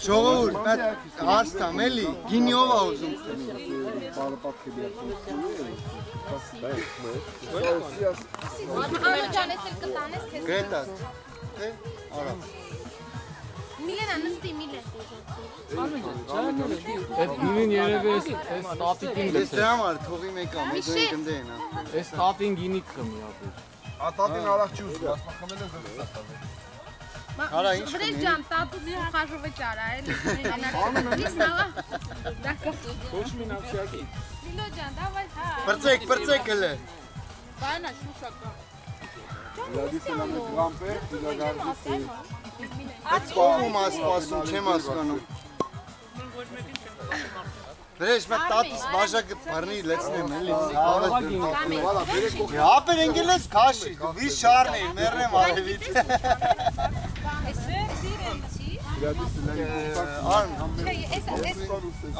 Ժողովուրդ, այդ հարցամ էլի, գինիով ա ուզում Գրետա, արա Միլենա, նստի, Միլեն Այդ գինին երևի էս տատիկին Ես դրա համար թողի մեկ ամ, հետո են գնդեն Էս տատին գինի կխմի ապեր Տատին արաղ չի ուզում, ասմա խմել են զրսատան Արա ինչ Վրեժ ջան, տատուս խաժովը ճարա էլի Լիսնավա Ոչ մին ապսյակի Լիլո ջան, դավայ հա Պրծեք հլը Բայնա շուշակա Այդ կողում ասպասում, չեմ ասկանում Վրեժ մատ տատիս բաժակը պարնի լեցնեմ էլի Ապեր ընգել ես կաշի, վիշ շարն էի, մերնեմ արևից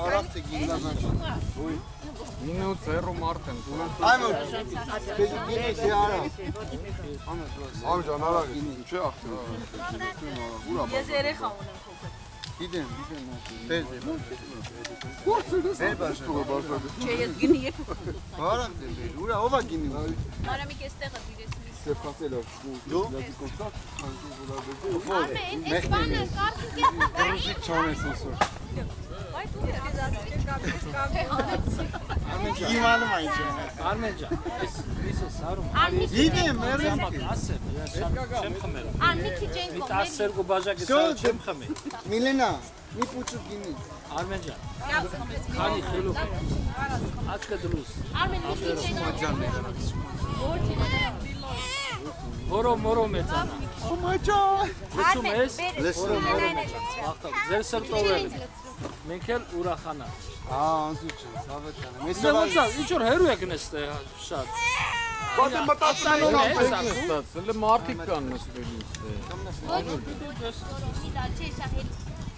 Արաղ թե գինազան Գինը ու ծերու մարդ են Այմո, գինի թե արա Ամջան արաղ ինչ է աղթր Ես երեխա ունեմ փոքր Գիտեմ, բեր Չէ, ես գինի եմ Բարակ դե բեր, ուրա ով է գինի Մարամիկ էստեղը դիրես Սեպքասելով Դու Արմեն, այս բանը կարծիք ես Ռուսիկ չանես այսօր Բայց ու ես Իմանում այն չէ Արմեն ջան, ես սարում Գիտեմ, մերնեմ չեմ խմել Արմի քիչ են կողմել 12 բաժակը սա չեմ խմել Միլենա, մի պուչուկ գինի Արմեն ջան Քանի խելուկ Աչքը դրուս Արմեն, մի քիչ են Մորո մեծանա Ոմաճան Լսում ես Լսում Ձեր սրտով էլ Մենք էլ ուրախանա անզուչ եմ, սավետ կանեմ Ինչ որ հերու եք նստե շատ Բատը մտածում եմ Հələ մարդիկ կան նստել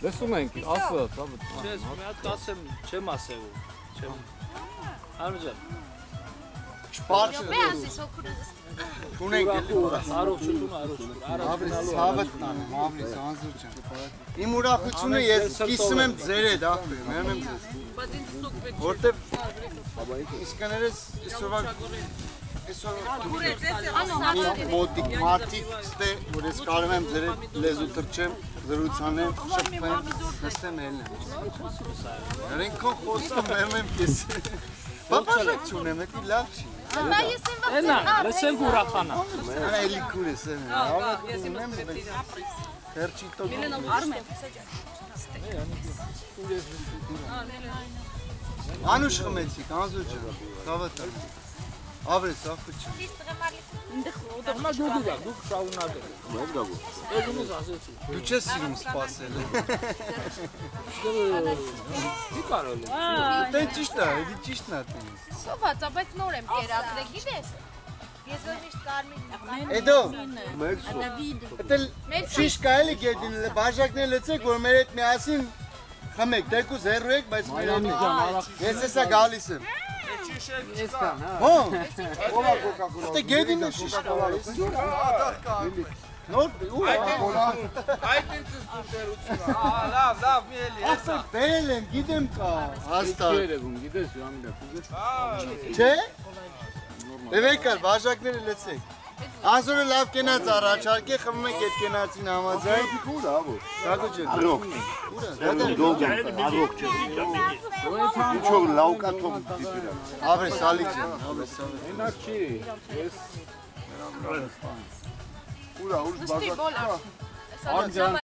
Լսում ենք, ասած Չես, մի հատ կասեմ, չեմ ասել Արմեն ջան Չպարչը Բեասիս հոքուրս Ունենք էլի Առողջություն Ավրիս, սավետ կանեմ, ավրիս, անզուչ եմ Իմ ուրախությունը ես կիսում եմ ձեր հետ, ախպեր, մերնեմ ձեզ Որտև իսկաներես մոտիկ մարդիկ ստե, որ ես կարում եմ ձեր հետ լեզու թրչեմ, զրուցանեմ, շպվեմ, նստեմ ելնեմ Հրենքոն խոսամ մերնեմ կես Բապաշակ չունեմ, էտի լավ չի Բա ես եմ Էնա, լսենք ուրախանա Արա էլի կուր ես եմ, ավակ ունեմ, Հերչի տոք Արմեն Անուշ խմեցիք, անզուչ եմ, խավատ եմ Ավրես, ախպը չեմ Դուք շաղունակել Էգումս ասեցի Դու չես սիրում սպասել Չի կարոլ Տեն ճիշտ է, էլի ճիշտն է տեն Սոված, բայց նոր եմ կերացրել, գիտես Ես որ միշտ կարմին Էդո, էտել շիշկա էլի գետին, բաժակներ լծեք, որ մեր հետ միասին խմեք, դեկուս հերու եք, բայց մեր հետ Ես եսա գալիս եմ Հոն, դե գետին է շիշկա Նոր, ու Այդ ինձ ստուտերությունը լավ, մի էլի ասեք, բերել եմ, գիտեմ կա, հաստատ Երևում, գիտես, Յամիլա, Չէ, դևեկար, բաժակները լծեք Անզորը լավ կենաց առաջարկ է, խմում եք էտ կենացին համաձայն Ուր է, ավոր Շագո ջեն Արոք Ինչով լավկա թող դիպիրա Ավրես, ալիք ջեն, ավրես, ավրես Ինակ չի, ես Ուր է, ուր բազակ Արմեն ջան,